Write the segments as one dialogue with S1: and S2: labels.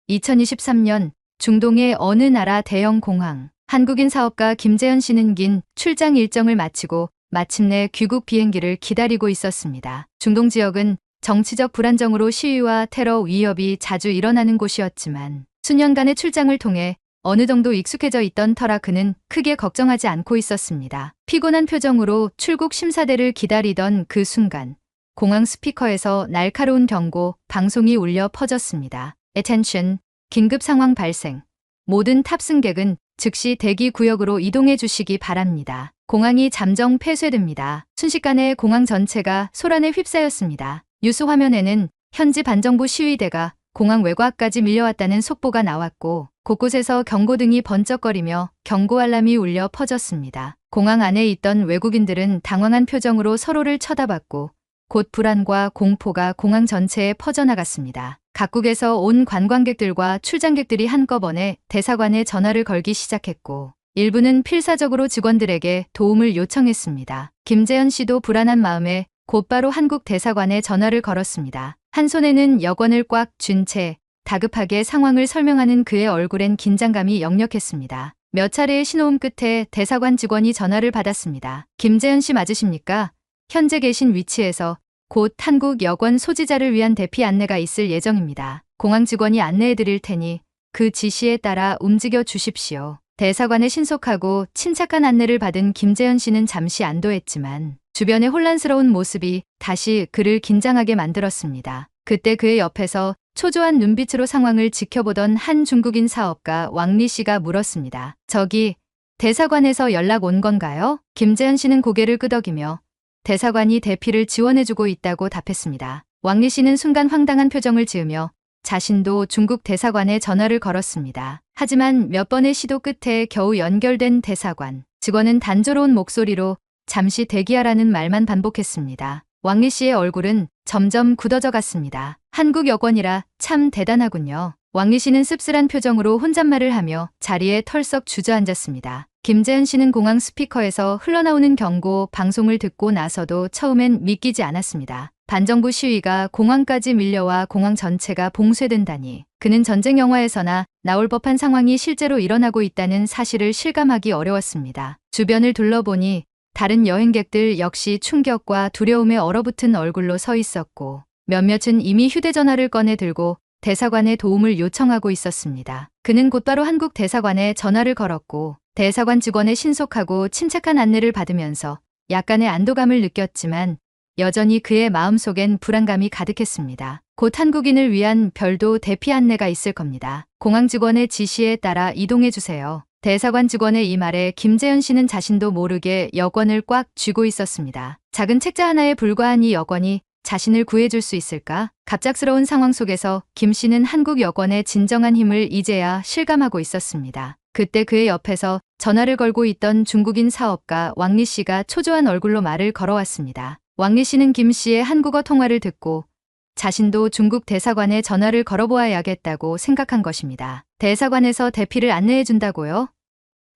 S1: 2023년 중동의 어느 나라 대형 공항. 한국인 사업가 김재현 씨는 긴 출장 일정을 마치고 마침내 귀국 비행기를 기다리고 있었습니다. 중동 지역은 정치적 불안정으로 시위와 테러 위협이 자주 일어나는 곳이었지만 수년간의 출장을 통해 어느 정도 익숙해져 있던 터라 그는 크게 걱정하지 않고 있었습니다. 피곤한 표정으로 출국 심사대를 기다리던 그 순간 공항 스피커에서 날카로운 경고 방송이 울려 퍼졌습니다. Attention, 긴급 상황 발생. 모든 탑승객은 즉시 대기 구역으로 이동해 주시기 바랍니다. 공항이 잠정 폐쇄됩니다. 순식간에 공항 전체가 소란에 휩싸였습니다. 뉴스 화면에는 현지 반정부 시위대가 공항 외곽까지 밀려왔다는 속보가 나왔고 곳곳에서 경고등이 번쩍거리며 경고 알람이 울려 퍼졌습니다. 공항 안에 있던 외국인들은 당황한 표정으로 서로를 쳐다봤고 곧 불안과 공포가 공항 전체에 퍼져나갔습니다. 각국에서 온 관광객들과 출장객들이 한꺼번에 대사관에 전화를 걸기 시작했고 일부는 필사적으로 직원들에게 도움을 요청했습니다. 김재현 씨도 불안한 마음에 곧바로 한국 대사관에 전화를 걸었습니다. 한 손에는 여권을 꽉 쥔 채 다급하게 상황을 설명하는 그의 얼굴엔 긴장감이 역력했습니다. 몇 차례의 신호음 끝에 대사관 직원이 전화를 받았습니다. 김재현 씨 맞으십니까? 현재 계신 위치에서 곧 한국 여권 소지자를 위한 대피 안내가 있을 예정입니다. 공항 직원이 안내해 드릴 테니 그 지시에 따라 움직여 주십시오. 대사관의 신속하고 침착한 안내를 받은 김재현 씨는 잠시 안도했지만 주변의 혼란스러운 모습이 다시 그를 긴장하게 만들었습니다. 그때 그의 옆에서 초조한 눈빛으로 상황을 지켜보던 한 중국인 사업가 왕리 씨가 물었습니다. 저기 대사관에서 연락 온 건가요? 김재현 씨는 고개를 끄덕이며 대사관이 대피를 지원해주고 있다고 답했습니다. 왕리 씨는 순간 황당한 표정을 지으며 자신도 중국 대사관에 전화를 걸었습니다. 하지만 몇 번의 시도 끝에 겨우 연결된 대사관. 직원은 단조로운 목소리로 잠시 대기하라는 말만 반복했습니다. 왕리 씨의 얼굴은 점점 굳어져 갔습니다. 한국 여권이라 참 대단하군요. 왕리 씨는 씁쓸한 표정으로 혼잣말을 하며 자리에 털썩 주저앉았습니다. 김재현 씨는 공항 스피커에서 흘러나오는 경고 방송을 듣고 나서도 처음엔 믿기지 않았습니다. 반정부 시위가 공항까지 밀려와 공항 전체가 봉쇄된다니. 그는 전쟁 영화에서나 나올 법한 상황이 실제로 일어나고 있다는 사실을 실감하기 어려웠습니다. 주변을 둘러보니 다른 여행객들 역시 충격과 두려움에 얼어붙은 얼굴로 서 있었고 몇몇은 이미 휴대전화를 꺼내 들고 대사관에 도움을 요청하고 있었습니다. 그는 곧바로 한국 대사관에 전화를 걸었고 대사관 직원의 신속하고 침착한 안내를 받으면서 약간의 안도감을 느꼈지만 여전히 그의 마음속엔 불안감이 가득했습니다. 곧 한국인을 위한 별도 대피 안내가 있을 겁니다. 공항 직원의 지시에 따라 이동해 주세요. 대사관 직원의 이 말에 김재현 씨는 자신도 모르게 여권을 꽉 쥐고 있었습니다. 작은 책자 하나에 불과한 이 여권이 자신을 구해줄 수 있을까? 갑작스러운 상황 속에서 김 씨는 한국 여권의 진정한 힘을 이제야 실감하고 있었습니다. 그때 그의 옆에서 전화를 걸고 있던 중국인 사업가 왕리 씨가 초조한 얼굴로 말을 걸어왔습니다. 왕리 씨는 김 씨의 한국어 통화를 듣고 자신도 중국 대사관에 전화를 걸어보아야겠다고 생각한 것입니다. 대사관에서 대피를 안내해 준다고요?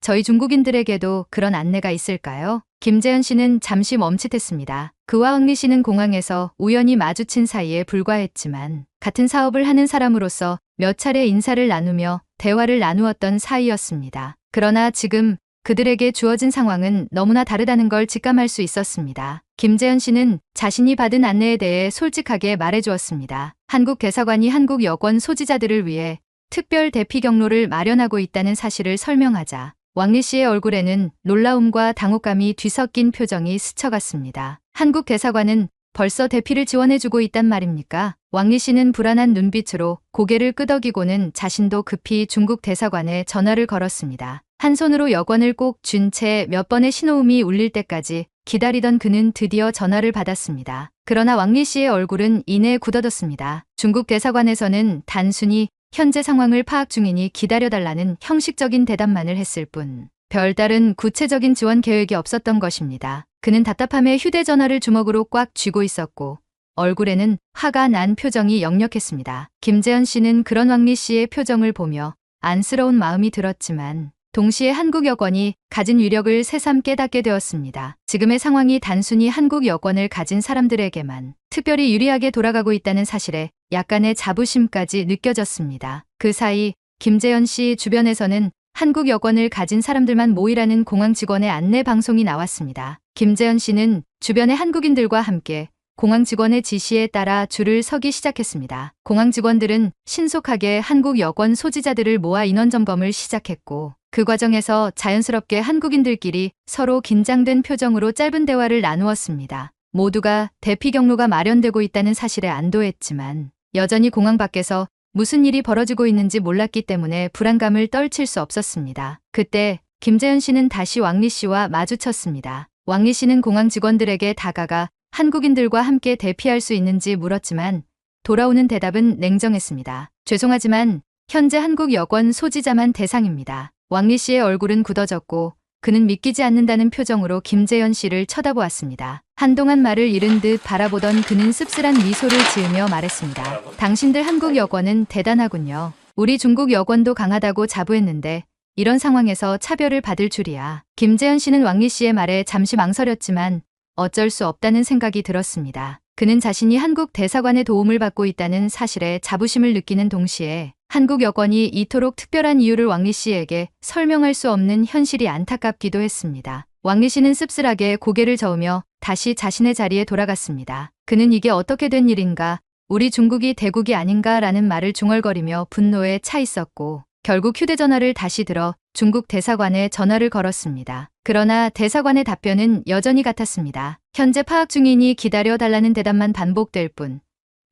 S1: 저희 중국인들에게도 그런 안내가 있을까요? 김재현 씨는 잠시 멈칫했습니다. 그와 왕리 씨는 공항에서 우연히 마주친 사이에 불과했지만 같은 사업을 하는 사람으로서 몇 차례 인사를 나누며 대화를 나누었던 사이였습니다. 그러나 지금 그들에게 주어진 상황은 너무나 다르다는 걸 직감할 수 있었습니다. 김재현 씨는 자신이 받은 안내에 대해 솔직하게 말해주었습니다. 한국 대사관이 한국 여권 소지자들을 위해 특별 대피 경로를 마련하고 있다는 사실을 설명하자 왕리 씨의 얼굴에는 놀라움과 당혹감이 뒤섞인 표정이 스쳐갔습니다. 한국 대사관은 벌써 대피를 지원해주고 있단 말입니까? 왕리 씨는 불안한 눈빛으로 고개를 끄덕이고는 자신도 급히 중국 대사관에 전화를 걸었습니다. 한 손으로 여권을 꼭 쥔 채 몇 번의 신호음이 울릴 때까지 기다리던 그는 드디어 전화를 받았습니다. 그러나 왕리 씨의 얼굴은 이내 굳어졌습니다. 중국 대사관에서는 단순히 현재 상황을 파악 중이니 기다려달라는 형식적인 대답만을 했을 뿐 별다른 구체적인 지원 계획이 없었던 것입니다. 그는 답답함에 휴대전화를 주먹으로 꽉 쥐고 있었고 얼굴에는 화가 난 표정이 역력했습니다. 김재현 씨는 그런 왕리 씨의 표정을 보며 안쓰러운 마음이 들었지만 동시에 한국 여권이 가진 위력을 새삼 깨닫게 되었습니다. 지금의 상황이 단순히 한국 여권을 가진 사람들에게만 특별히 유리하게 돌아가고 있다는 사실에 약간의 자부심까지 느껴졌습니다. 그 사이 김재현 씨 주변에서는 한국 여권을 가진 사람들만 모이라는 공항 직원의 안내 방송이 나왔습니다. 김재현 씨는 주변의 한국인들과 함께 공항 직원의 지시에 따라 줄을 서기 시작했습니다. 공항 직원들은 신속하게 한국 여권 소지자들을 모아 인원 점검을 시작했고 그 과정에서 자연스럽게 한국인들끼리 서로 긴장된 표정으로 짧은 대화를 나누었습니다. 모두가 대피 경로가 마련되고 있다는 사실에 안도했지만 여전히 공항 밖에서 무슨 일이 벌어지고 있는지 몰랐기 때문에 불안감을 떨칠 수 없었습니다. 그때 김재현 씨는 다시 왕리 씨와 마주쳤습니다. 왕리 씨는 공항 직원들에게 다가가 한국인들과 함께 대피할 수 있는지 물었지만 돌아오는 대답은 냉정했습니다. 죄송하지만 현재 한국 여권 소지자만 대상입니다. 왕리 씨의 얼굴은 굳어졌고 그는 믿기지 않는다는 표정으로 김재현 씨를 쳐다보았습니다. 한동안 말을 잃은 듯 바라보던 그는 씁쓸한 미소를 지으며 말했습니다. 당신들 한국 여권은 대단하군요. 우리 중국 여권도 강하다고 자부했는데 이런 상황에서 차별을 받을 줄이야. 김재현 씨는 왕리 씨의 말에 잠시 망설였지만 어쩔 수 없다는 생각이 들었습니다. 그는 자신이 한국 대사관의 도움을 받고 있다는 사실에 자부심을 느끼는 동시에 한국 여권이 이토록 특별한 이유를 왕리 씨에게 설명할 수 없는 현실이 안타깝기도 했습니다. 왕리 씨는 씁쓸하게 고개를 저으며 다시 자신의 자리에 돌아갔습니다. 그는 이게 어떻게 된 일인가, 우리 중국이 대국이 아닌가라는 말을 중얼거리며 분노에 차 있었고 결국 휴대전화를 다시 들어 중국 대사관에 전화를 걸었습니다. 그러나 대사관의 답변은 여전히 같았습니다. 현재 파악 중이니 기다려달라는 대답만 반복될 뿐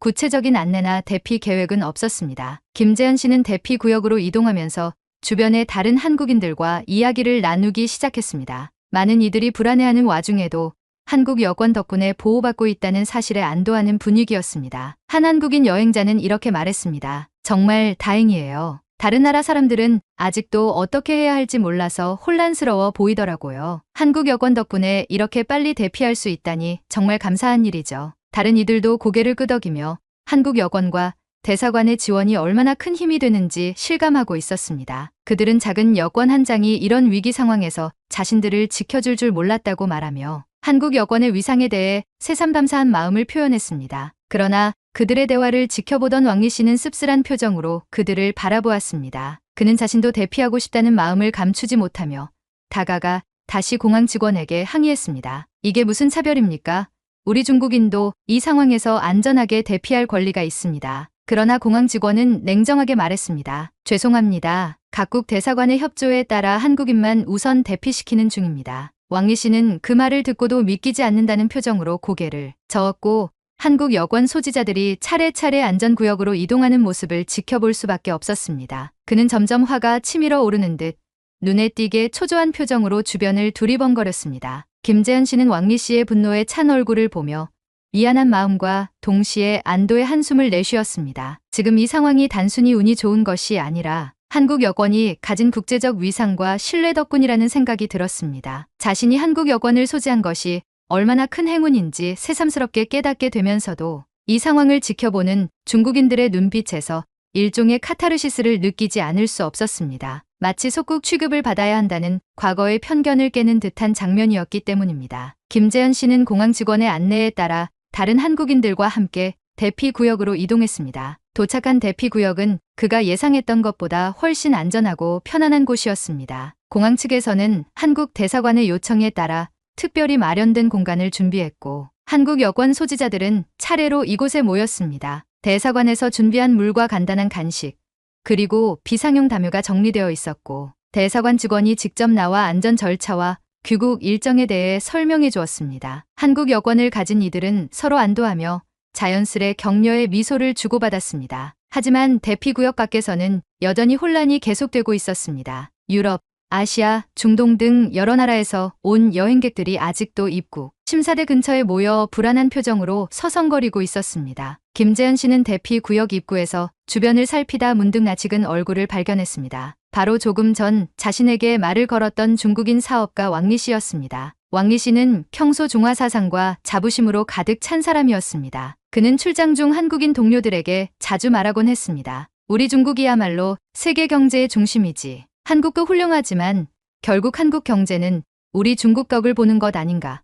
S1: 구체적인 안내나 대피 계획은 없었습니다. 김재현 씨는 대피 구역으로 이동하면서 주변의 다른 한국인들과 이야기를 나누기 시작했습니다. 많은 이들이 불안해하는 와중에도 한국 여권 덕분에 보호받고 있다는 사실에 안도하는 분위기였습니다. 한 한국인 여행자는 이렇게 말했습니다. 정말 다행이에요. 다른 나라 사람들은 아직도 어떻게 해야 할지 몰라서 혼란스러워 보이더라고요. 한국 여권 덕분에 이렇게 빨리 대피할 수 있다니 정말 감사한 일이죠. 다른 이들도 고개를 끄덕이며 한국 여권과 대사관의 지원이 얼마나 큰 힘이 되는지 실감하고 있었습니다. 그들은 작은 여권 한 장이 이런 위기 상황에서 자신들을 지켜줄 줄 몰랐다고 말하며 한국 여권의 위상에 대해 새삼감사한 마음을 표현했습니다. 그러나 그들의 대화를 지켜보던 왕리 씨는 씁쓸한 표정으로 그들을 바라보았습니다. 그는 자신도 대피하고 싶다는 마음을 감추지 못하며 다가가 다시 공항 직원에게 항의했습니다. 이게 무슨 차별입니까? 우리 중국인도 이 상황에서 안전하게 대피할 권리가 있습니다. 그러나 공항 직원은 냉정하게 말했습니다. 죄송합니다. 각국 대사관의 협조에 따라 한국인만 우선 대피시키는 중입니다. 왕리 씨는 그 말을 듣고도 믿기지 않는다는 표정으로 고개를 저었고 한국 여권 소지자들이 차례차례 안전구역으로 이동하는 모습을 지켜볼 수밖에 없었습니다. 그는 점점 화가 치밀어 오르는 듯 눈에 띄게 초조한 표정으로 주변을 두리번거렸습니다. 김재현 씨는 왕리 씨의 분노에 찬 얼굴을 보며 미안한 마음과 동시에 안도의 한숨을 내쉬었습니다. 지금 이 상황이 단순히 운이 좋은 것이 아니라 한국 여권이 가진 국제적 위상과 신뢰 덕분이라는 생각이 들었습니다. 자신이 한국 여권을 소지한 것이 얼마나 큰 행운인지 새삼스럽게 깨닫게 되면서도 이 상황을 지켜보는 중국인들의 눈빛에서 일종의 카타르시스를 느끼지 않을 수 없었습니다. 마치 속국 취급을 받아야 한다는 과거의 편견을 깨는 듯한 장면이었기 때문입니다. 김재현 씨는 공항 직원의 안내에 따라 다른 한국인들과 함께 대피 구역으로 이동했습니다. 도착한 대피 구역은 그가 예상했던 것보다 훨씬 안전하고 편안한 곳이었습니다. 공항 측에서는 한국 대사관의 요청에 따라 특별히 마련된 공간을 준비했고 한국 여권 소지자들은 차례로 이곳에 모였습니다. 대사관에서 준비한 물과 간단한 간식, 그리고 비상용 담요가 정리되어 있었고 대사관 직원이 직접 나와 안전 절차와 귀국 일정에 대해 설명해 주었습니다. 한국 여권을 가진 이들은 서로 안도하며 자연스레 격려의 미소를 주고받았습니다. 하지만 대피구역 밖에서는 여전히 혼란이 계속되고 있었습니다. 유럽, 아시아, 중동 등 여러 나라에서 온 여행객들이 아직도 입국 심사대 근처에 모여 불안한 표정으로 서성거리고 있었습니다. 김재현 씨는 대피 구역 입구에서 주변을 살피다 문득 낯익은 얼굴을 발견했습니다. 바로 조금 전 자신에게 말을 걸었던 중국인 사업가 왕리 씨였습니다. 왕리 씨는 평소 중화 사상과 자부심으로 가득 찬 사람이었습니다. 그는 출장 중 한국인 동료들에게 자주 말하곤 했습니다. 우리 중국이야말로 세계 경제의 중심이지. 한국도 훌륭하지만 결국 한국 경제는 우리 중국 덕을 보는 것 아닌가.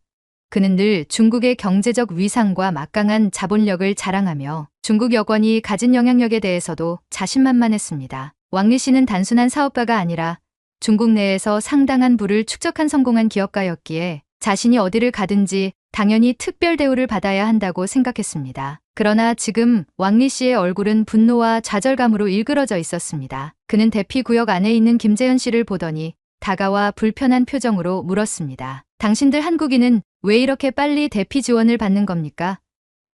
S1: 그는 늘 중국의 경제적 위상과 막강한 자본력을 자랑하며 중국 여권이 가진 영향력에 대해서도 자신만만했습니다. 왕리 씨는 단순한 사업가가 아니라 중국 내에서 상당한 부를 축적한 성공한 기업가였기에 자신이 어디를 가든지 당연히 특별 대우를 받아야 한다고 생각했습니다. 그러나 지금 왕리 씨의 얼굴은 분노와 좌절감으로 일그러져 있었습니다. 그는 대피 구역 안에 있는 김재현 씨를 보더니 다가와 불편한 표정으로 물었습니다. 당신들 한국인은 왜 이렇게 빨리 대피 지원을 받는 겁니까?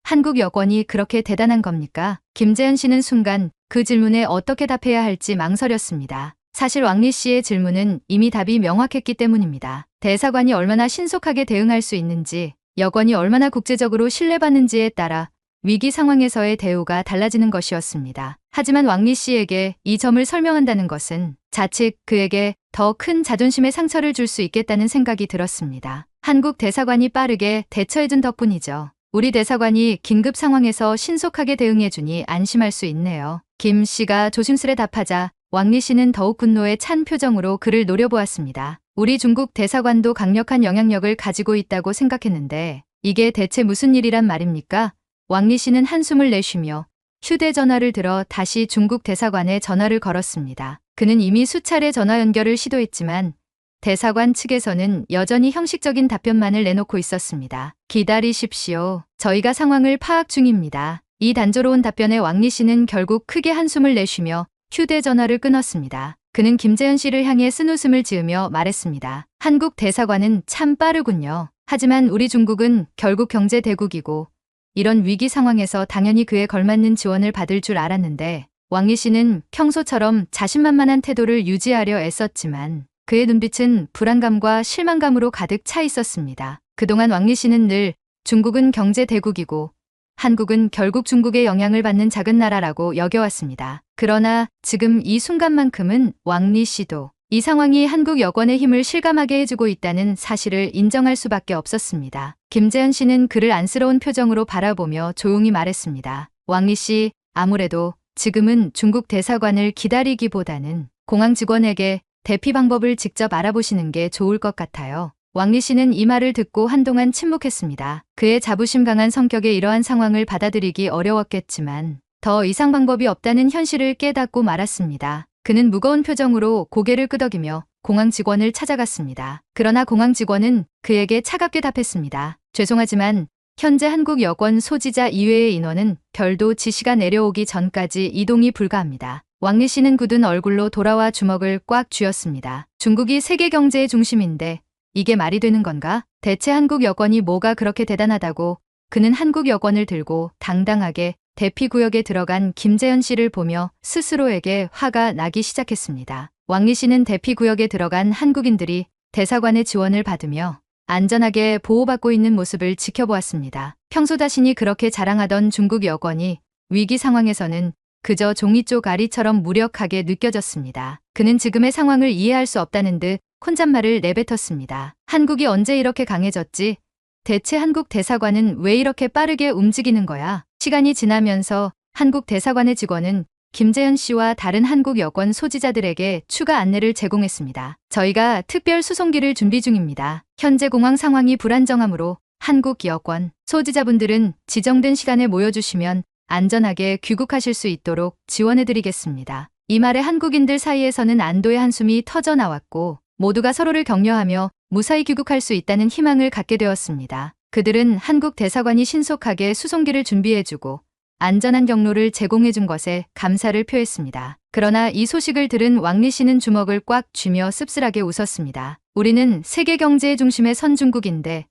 S1: 한국 여권이 그렇게 대단한 겁니까? 김재현 씨는 순간 그 질문에 어떻게 답해야 할지 망설였습니다. 사실 왕리 씨의 질문은 이미 답이 명확했기 때문입니다. 대사관이 얼마나 신속하게 대응할 수 있는지, 여권이 얼마나 국제적으로 신뢰받는지에 따라 위기 상황에서의 대우가 달라지는 것이었습니다. 하지만 왕리 씨에게 이 점을 설명한다는 것은 자칫 그에게 더 큰 자존심의 상처를 줄 수 있겠다는 생각이 들었습니다. 한국 대사관이 빠르게 대처해준 덕분이죠. 우리 대사관이 긴급 상황에서 신속하게 대응해주니 안심할 수 있네요. 김 씨가 조심스레 답하자 왕리 씨는 더욱 분노에 찬 표정으로 그를 노려보았습니다. 우리 중국 대사관도 강력한 영향력을 가지고 있다고 생각했는데 이게 대체 무슨 일이란 말입니까? 왕리 씨는 한숨을 내쉬며 휴대전화를 들어 다시 중국 대사관에 전화를 걸었습니다. 그는 이미 수차례 전화 연결을 시도했지만 대사관 측에서는 여전히 형식적인 답변만을 내놓고 있었습니다. 기다리십시오. 저희가 상황을 파악 중입니다. 이 단조로운 답변에 왕리 씨는 결국 크게 한숨을 내쉬며 휴대전화를 끊었습니다. 그는 김재현 씨를 향해 쓴웃음을 지으며 말했습니다. 한국 대사관은 참 빠르군요. 하지만 우리 중국은 결국 경제 대국이고 이런 위기 상황에서 당연히 그에 걸맞는 지원을 받을 줄 알았는데 왕리 씨는 평소처럼 자신만만한 태도를 유지하려 애썼지만 그의 눈빛은 불안감과 실망감으로 가득 차 있었습니다. 그동안 왕리 씨는 늘 중국은 경제 대국이고 한국은 결국 중국의 영향을 받는 작은 나라라고 여겨왔습니다. 그러나 지금 이 순간만큼은 왕리 씨도 이 상황이 한국 여권의 힘을 실감하게 해주고 있다는 사실을 인정할 수밖에 없었습니다. 김재현 씨는 그를 안쓰러운 표정으로 바라보며 조용히 말했습니다. 왕리 씨, 아무래도 지금은 중국 대사관을 기다리기보다는 공항 직원에게 대피 방법을 직접 알아보시는 게 좋을 것 같아요. 왕리 씨는 이 말을 듣고 한동안 침묵했습니다. 그의 자부심 강한 성격에 이러한 상황을 받아들이기 어려웠겠지만 더 이상 방법이 없다는 현실을 깨닫고 말았습니다. 그는 무거운 표정으로 고개를 끄덕이며 공항 직원을 찾아갔습니다. 그러나 공항 직원은 그에게 차갑게 답했습니다. 죄송하지만 현재 한국 여권 소지자 이외의 인원은 별도 지시가 내려오기 전까지 이동이 불가합니다. 왕리 씨는 굳은 얼굴로 돌아와 주먹을 꽉 쥐었습니다. 중국이 세계 경제의 중심인데 이게 말이 되는 건가? 대체 한국 여권이 뭐가 그렇게 대단하다고? 그는 한국 여권을 들고 당당하게 대피구역에 들어간 김재현 씨를 보며 스스로에게 화가 나기 시작했습니다. 왕리 씨는 대피구역에 들어간 한국인들이 대사관의 지원을 받으며 안전하게 보호받고 있는 모습을 지켜보았습니다. 평소 자신이 그렇게 자랑하던 중국 여권이 위기 상황에서는 그저 종이 쪽 아리처럼 무력하게 느껴졌습니다. 그는 지금의 상황을 이해할 수 없다는 듯 혼잣말을 내뱉었습니다. 한국이 언제 이렇게 강해졌지? 대체 한국 대사관은 왜 이렇게 빠르게 움직이는 거야? 시간이 지나면서 한국 대사관의 직원은 김재현 씨와 다른 한국 여권 소지자들에게 추가 안내를 제공했습니다. 저희가 특별 수송기를 준비 중입니다. 현재 공항 상황이 불안정하므로 한국 여권 소지자분들은 지정된 시간에 모여주시면 안전하게 귀국하실 수 있도록 지원해드리겠습니다. 이 말에 한국인들 사이에서는 안도의 한숨이 터져 나왔고 모두가 서로를 격려하며 무사히 귀국할 수 있다는 희망을 갖게 되었습니다. 그들은 한국 대사관이 신속하게 수송기를 준비해주고 안전한 경로를 제공해준 것에 감사를 표했습니다. 그러나 이 소식을 들은 왕리 씨는 주먹을 꽉 쥐며 씁쓸하게 웃었습니다. 우리는 세계 경제의 중심의 선진국인데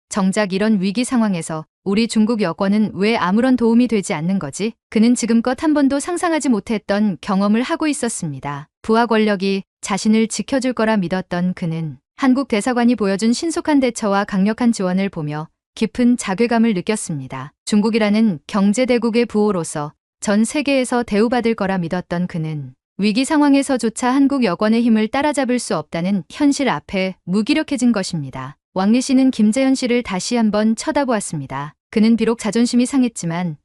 S1: 정작 이런 위기 상황에서 우리 중국 여권은 왜 아무런 도움이 되지 않는 거지? 그는 지금껏 한 번도 상상하지 못했던 경험을 하고 있었습니다. 부하 권력이 자신을 지켜줄 거라 믿었던 그는 한국 대사관이 보여준 신속한 대처와 강력한 지원을 보며 깊은 자괴감을 느꼈습니다. 중국이라는 경제대국의 부호로서 전 세계에서 대우받을 거라 믿었던 그는 위기 상황에서조차 한국 여권의 힘을 따라잡을 수 없다는 현실 앞에 무기력해진 것입니다. 왕리 씨는 김재현 씨를 다시 한번 쳐다보았습니다. 그는 비록 자존심이 상했지만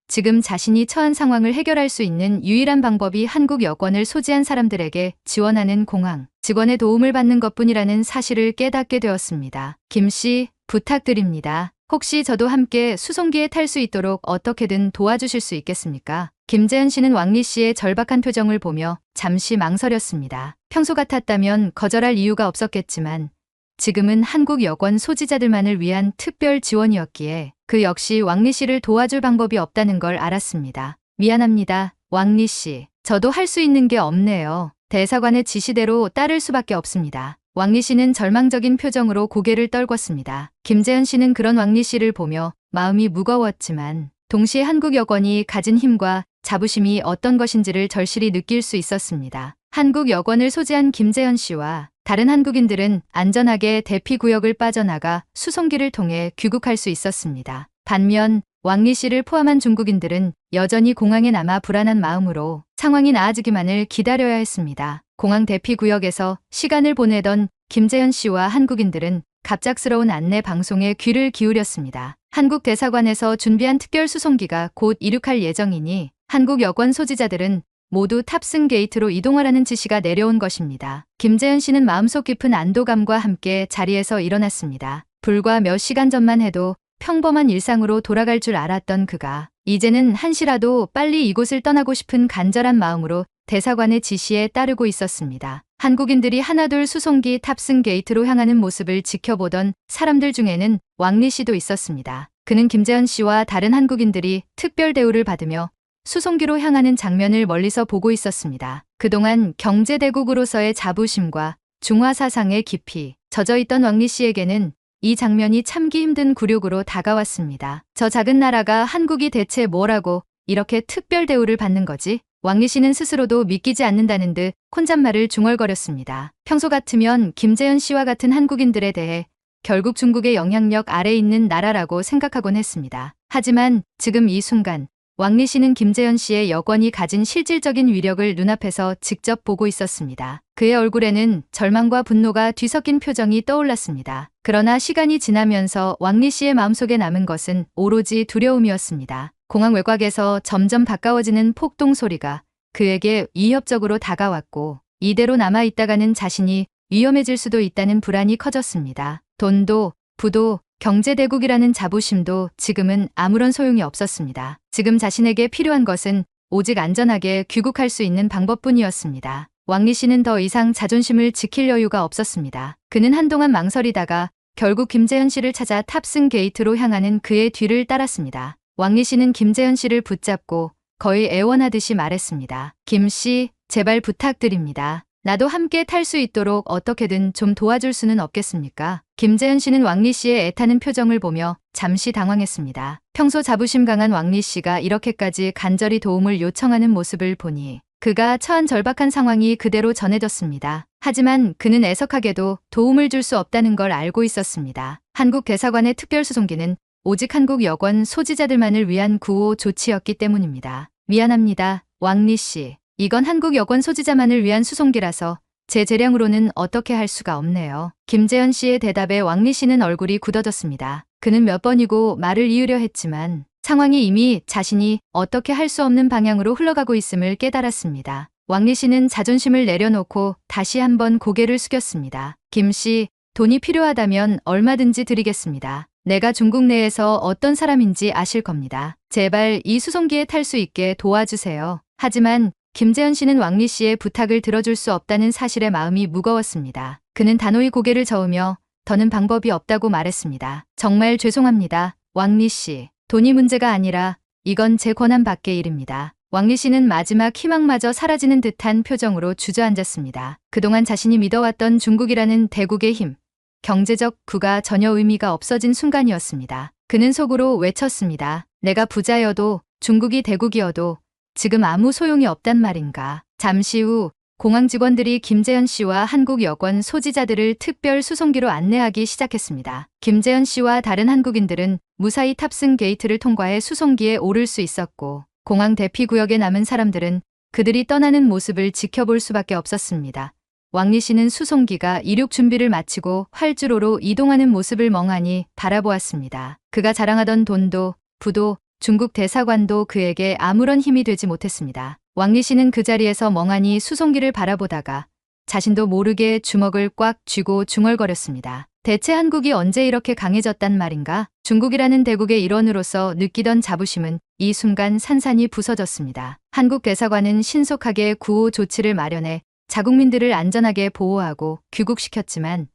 S1: 지금 자신이 처한 상황을 해결할 수 있는 유일한 방법이 한국 여권을 소지한 사람들에게 지원하는 공항 직원의 도움을 받는 것뿐이라는 사실을 깨닫게 되었습니다. 김 씨, 부탁드립니다. 혹시 저도 함께 수송기에 탈 수 있도록 어떻게든 도와주실 수 있겠습니까? 김재현 씨는 왕리 씨의 절박한 표정을 보며 잠시 망설였습니다. 평소 같았다면 거절할 이유가 없었겠지만 지금은 한국 여권 소지자들만을 위한 특별 지원이었기에 그 역시 왕리 씨를 도와줄 방법이 없다는 걸 알았습니다. 미안합니다, 왕리 씨. 저도 할 수 있는 게 없네요. 대사관의 지시대로 따를 수밖에 없습니다. 왕리 씨는 절망적인 표정으로 고개를 떨궜습니다. 김재현 씨는 그런 왕리 씨를 보며 마음이 무거웠지만 동시에 한국 여권이 가진 힘과 자부심이 어떤 것인지를 절실히 느낄 수 있었습니다. 한국 여권을 소지한 김재현 씨와 다른 한국인들은 안전하게 대피구역을 빠져나가 수송기를 통해 귀국할 수 있었습니다. 반면 왕리 씨를 포함한 중국인들은 여전히 공항에 남아 불안한 마음으로 상황이 나아지기만을 기다려야 했습니다. 공항 대피구역에서 시간을 보내던 김재현 씨와 한국인들은 갑작스러운 안내 방송에 귀를 기울였습니다. 한국 대사관에서 준비한 특별 수송기가 곧 이륙할 예정이니 한국 여권 소지자들은 모두 탑승 게이트로 이동하라는 지시가 내려온 것입니다. 김재현 씨는 마음속 깊은 안도감과 함께 자리에서 일어났습니다. 불과 몇 시간 전만 해도 평범한 일상으로 돌아갈 줄 알았던 그가 이제는 한시라도 빨리 이곳을 떠나고 싶은 간절한 마음으로 대사관의 지시에 따르고 있었습니다. 한국인들이 하나둘 수송기 탑승 게이트로 향하는 모습을 지켜보던 사람들 중에는 왕리 씨도 있었습니다. 그는 김재현 씨와 다른 한국인들이 특별 대우를 받으며 수송기로 향하는 장면을 멀리서 보고 있었습니다. 그동안 경제대국으로서의 자부심과 중화사상의 깊이 젖어있던 왕리 씨에게는 이 장면이 참기 힘든 굴욕으로 다가왔습니다. 저 작은 나라가 한국이 대체 뭐라고 이렇게 특별 대우를 받는 거지? 왕리 씨는 스스로도 믿기지 않는다는 듯 혼잣말을 중얼거렸습니다. 평소 같으면 김재현 씨와 같은 한국인들에 대해 결국 중국의 영향력 아래에 있는 나라라고 생각하곤 했습니다. 하지만 지금 이 순간 왕리 씨는 김재현 씨의 여권이 가진 실질적인 위력을 눈앞에서 직접 보고 있었습니다. 그의 얼굴에는 절망과 분노가 뒤섞인 표정이 떠올랐습니다. 그러나 시간이 지나면서 왕리 씨의 마음속에 남은 것은 오로지 두려움이었습니다. 공항 외곽에서 점점 가까워지는 폭동 소리가 그에게 위협적으로 다가왔고 이대로 남아있다가는 자신이 위험해질 수도 있다는 불안이 커졌습니다. 돈도 부도 경제대국이라는 자부심도 지금은 아무런 소용이 없었습니다. 지금 자신에게 필요한 것은 오직 안전하게 귀국할 수 있는 방법뿐이었습니다. 왕리 씨는 더 이상 자존심을 지킬 여유가 없었습니다. 그는 한동안 망설이다가 결국 김재현 씨를 찾아 탑승 게이트로 향하는 그의 뒤를 따랐습니다. 왕리 씨는 김재현 씨를 붙잡고 거의 애원하듯이 말했습니다. 김 씨, 제발 부탁드립니다. 나도 함께 탈 수 있도록 어떻게든 좀 도와줄 수는 없겠습니까? 김재현 씨는 왕리 씨의 애타는 표정을 보며 잠시 당황했습니다. 평소 자부심 강한 왕리 씨가 이렇게까지 간절히 도움을 요청하는 모습을 보니 그가 처한 절박한 상황이 그대로 전해졌습니다. 하지만 그는 애석하게도 도움을 줄 수 없다는 걸 알고 있었습니다. 한국 대사관의 특별수송기는 오직 한국 여권 소지자들만을 위한 구호 조치였기 때문입니다. 미안합니다, 왕리 씨. 이건 한국 여권 소지자만을 위한 수송기라서 제 재량으로는 어떻게 할 수가 없네요. 김재현 씨의 대답에 왕리 씨는 얼굴이 굳어졌습니다. 그는 몇 번이고 말을 이으려 했지만 상황이 이미 자신이 어떻게 할 수 없는 방향으로 흘러가고 있음을 깨달았습니다. 왕리 씨는 자존심을 내려놓고 다시 한번 고개를 숙였습니다. 김 씨, 돈이 필요하다면 얼마든지 드리겠습니다. 내가 중국 내에서 어떤 사람인지 아실 겁니다. 제발 이 수송기에 탈 수 있게 도와주세요. 하지만 김재현 씨는 왕리 씨의 부탁을 들어줄 수 없다는 사실에 마음이 무거웠습니다. 그는 단호히 고개를 저으며 더는 방법이 없다고 말했습니다. 정말 죄송합니다, 왕리 씨. 돈이 문제가 아니라 이건 제 권한 밖의 일입니다. 왕리 씨는 마지막 희망마저 사라지는 듯한 표정으로 주저앉았습니다. 그동안 자신이 믿어왔던 중국이라는 대국의 힘, 경제적 구가 전혀 의미가 없어진 순간이었습니다. 그는 속으로 외쳤습니다. 내가 부자여도 중국이 대국이어도 지금 아무 소용이 없단 말인가. 잠시 후 공항 직원들이 김재현 씨와 한국 여권 소지자들을 특별 수송기로 안내하기 시작했습니다. 김재현 씨와 다른 한국인들은 무사히 탑승 게이트를 통과해 수송기에 오를 수 있었고 공항 대피구역에 남은 사람들은 그들이 떠나는 모습을 지켜볼 수밖에 없었습니다. 왕리 씨는 수송기가 이륙 준비를 마치고 활주로로 이동하는 모습을 멍하니 바라보았습니다. 그가 자랑하던 돈도 부도 중국 대사관도 그에게 아무런 힘이 되지 못했습니다. 왕리 씨는 그 자리에서 멍하니 수송기를 바라보다가 자신도 모르게 주먹을 꽉 쥐고 중얼거렸습니다. 대체 한국이 언제 이렇게 강해졌단 말인가? 중국이라는 대국의 일원으로서 느끼던 자부심은 이 순간 산산이 부서졌습니다. 한국 대사관은 신속하게 구호 조치를 마련해 자국민들을 안전하게 보호하고 귀국시켰지만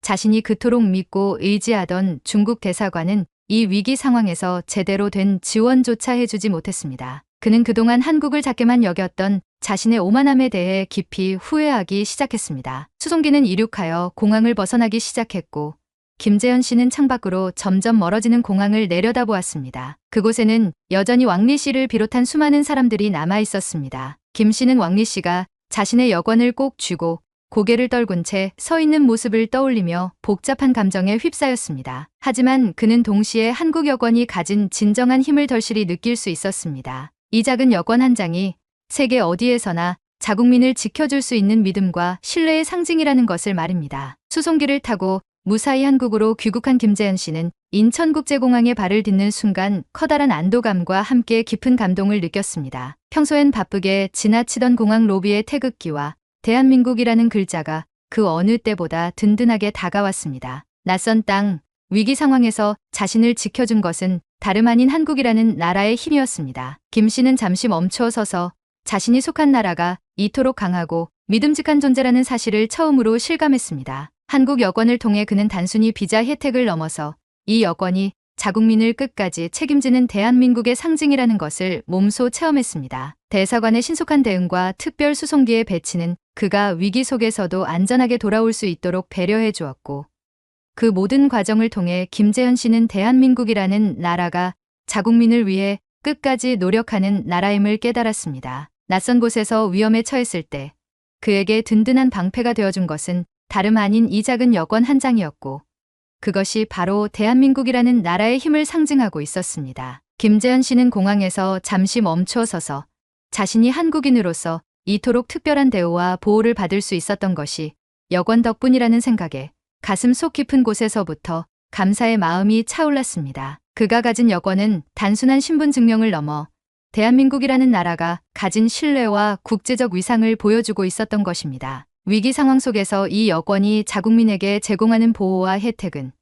S1: 자신이 그토록 믿고 의지하던 중국 대사관은 이 위기 상황에서 제대로 된 지원조차 해주지 못했습니다. 그는 그동안 한국을 작게만 여겼던 자신의 오만함에 대해 깊이 후회하기 시작했습니다. 수송기는 이륙하여 공항을 벗어나기 시작했고 김재현 씨는 창밖으로 점점 멀어지는 공항을 내려다보았습니다. 그곳에는 여전히 왕리 씨를 비롯한 수많은 사람들이 남아 있었습니다. 김 씨는 왕리 씨가 자신의 여권을 꼭 쥐고 고개를 떨군 채 서 있는 모습을 떠올리며 복잡한 감정에 휩싸였습니다. 하지만 그는 동시에 한국 여권이 가진 진정한 힘을 덜실히 느낄 수 있었습니다. 이 작은 여권 한 장이 세계 어디에서나 자국민을 지켜줄 수 있는 믿음과 신뢰의 상징이라는 것을 말입니다. 수송기를 타고 무사히 한국으로 귀국한 김재현 씨는 인천국제공항에 발을 딛는 순간 커다란 안도감과 함께 깊은 감동을 느꼈습니다. 평소엔 바쁘게 지나치던 공항 로비의 태극기와 대한민국이라는 글자가 그 어느 때보다 든든하게 다가왔습니다. 낯선 땅, 위기 상황에서 자신을 지켜준 것은 다름 아닌 한국이라는 나라의 힘이었습니다. 김 씨는 잠시 멈춰 서서 자신이 속한 나라가 이토록 강하고 믿음직한 존재라는 사실을 처음으로 실감했습니다. 한국 여권을 통해 그는 단순히 비자 혜택을 넘어서 이 여권이 자국민을 끝까지 책임지는 대한민국의 상징이라는 것을 몸소 체험했습니다. 대사관의 신속한 대응과 특별 수송기의 배치는 그가 위기 속에서도 안전하게 돌아올 수 있도록 배려해 주었고 그 모든 과정을 통해 김재현 씨는 대한민국이라는 나라가 자국민을 위해 끝까지 노력하는 나라임을 깨달았습니다. 낯선 곳에서 위험에 처했을 때 그에게 든든한 방패가 되어준 것은 다름 아닌 이 작은 여권 한 장이었고 그것이 바로 대한민국이라는 나라의 힘을 상징하고 있었습니다. 김재현 씨는 공항에서 잠시 멈춰 서서 자신이 한국인으로서 이토록 특별한 대우와 보호를 받을 수 있었던 것이 여권 덕분이라는 생각에 가슴 속 깊은 곳에서부터 감사의 마음이 차올랐습니다. 그가 가진 여권은 단순한 신분 증명을 넘어 대한민국이라는 나라가 가진 신뢰와 국제적 위상을 보여주고 있었던 것입니다. 위기 상황 속에서 이 여권이 자국민에게 제공하는 보호와 혜택은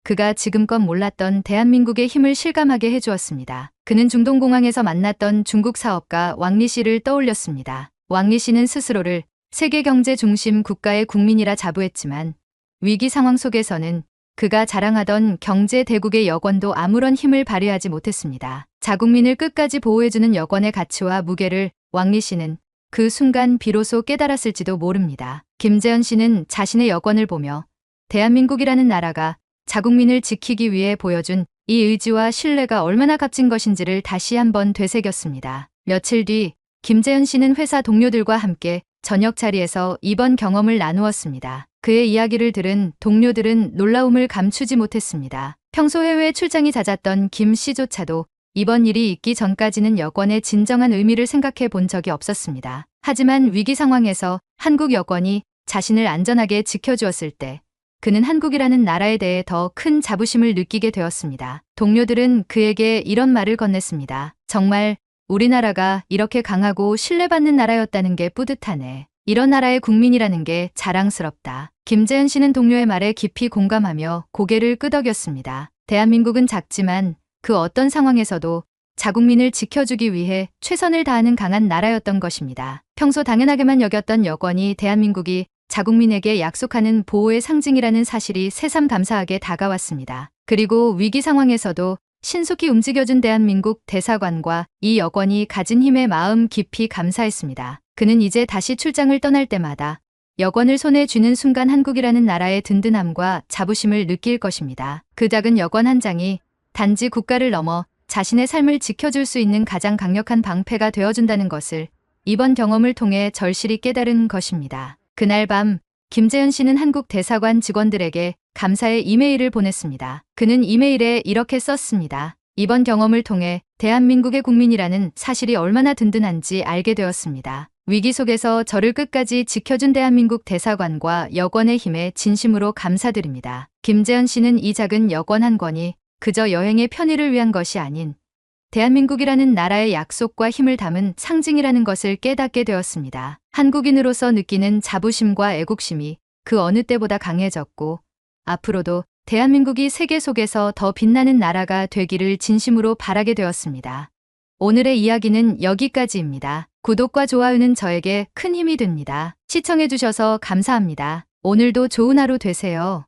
S1: 그가 지금껏 몰랐던 대한민국의 힘을 실감하게 해주었습니다. 그는 중동공항에서 만났던 중국 사업가 왕리 씨를 떠올렸습니다. 왕리 씨는 스스로를 세계 경제 중심 국가의 국민이라 자부했지만 위기 상황 속에서는 그가 자랑하던 경제 대국의 여권도 아무런 힘을 발휘하지 못했습니다. 자국민을 끝까지 보호해주는 여권의 가치와 무게를 왕리 씨는 그 순간 비로소 깨달았을지도 모릅니다. 김재현 씨는 자신의 여권을 보며 대한민국이라는 나라가 자국민을 지키기 위해 보여준 이 의지와 신뢰가 얼마나 값진 것인지를 다시 한번 되새겼습니다. 며칠 뒤 김재현 씨는 회사 동료들과 함께 저녁 자리에서 이번 경험을 나누었습니다. 그의 이야기를 들은 동료들은 놀라움을 감추지 못했습니다. 평소 해외 출장이 잦았던 김 씨조차도 이번 일이 있기 전까지는 여권의 진정한 의미를 생각해 본 적이 없었습니다. 하지만 위기 상황에서 한국 여권이 자신을 안전하게 지켜주었을 때 그는 한국이라는 나라에 대해 더 큰 자부심을 느끼게 되었습니다. 동료들은 그에게 이런 말을 건넸습니다. 정말 우리나라가 이렇게 강하고 신뢰받는 나라였다는 게 뿌듯하네. 이런 나라의 국민이라는 게 자랑스럽다. 김재현 씨는 동료의 말에 깊이 공감하며 고개를 끄덕였습니다. 대한민국은 작지만 그 어떤 상황에서도 자국민을 지켜주기 위해 최선을 다하는 강한 나라였던 것입니다. 평소 당연하게만 여겼던 여권이 대한민국이 자국민에게 약속하는 보호의 상징이라는 사실이 새삼 감사하게 다가왔습니다. 그리고 위기 상황에서도 신속히 움직여준 대한민국 대사관과 이 여권이 가진 힘에 마음 깊이 감사했습니다. 그는 이제 다시 출장을 떠날 때마다 여권을 손에 쥐는 순간 한국이라는 나라의 든든함과 자부심을 느낄 것입니다. 그 작은 여권 한 장이 단지 국가를 넘어 자신의 삶을 지켜줄 수 있는 가장 강력한 방패가 되어준다는 것을 이번 경험을 통해 절실히 깨달은 것입니다. 그날 밤 김재현 씨는 한국 대사관 직원들에게 감사의 이메일을 보냈습니다. 그는 이메일에 이렇게 썼습니다. 이번 경험을 통해 대한민국의 국민이라는 사실이 얼마나 든든한지 알게 되었습니다. 위기 속에서 저를 끝까지 지켜준 대한민국 대사관과 여권의 힘에 진심으로 감사드립니다. 김재현 씨는 이 작은 여권 한 권이 그저 여행의 편의를 위한 것이 아닌 대한민국이라는 나라의 약속과 힘을 담은 상징이라는 것을 깨닫게 되었습니다. 한국인으로서 느끼는 자부심과 애국심이 그 어느 때보다 강해졌고 앞으로도 대한민국이 세계 속에서 더 빛나는 나라가 되기를 진심으로 바라게 되었습니다. 오늘의 이야기는 여기까지입니다. 구독과 좋아요는 저에게 큰 힘이 됩니다. 시청해주셔서 감사합니다. 오늘도 좋은 하루 되세요.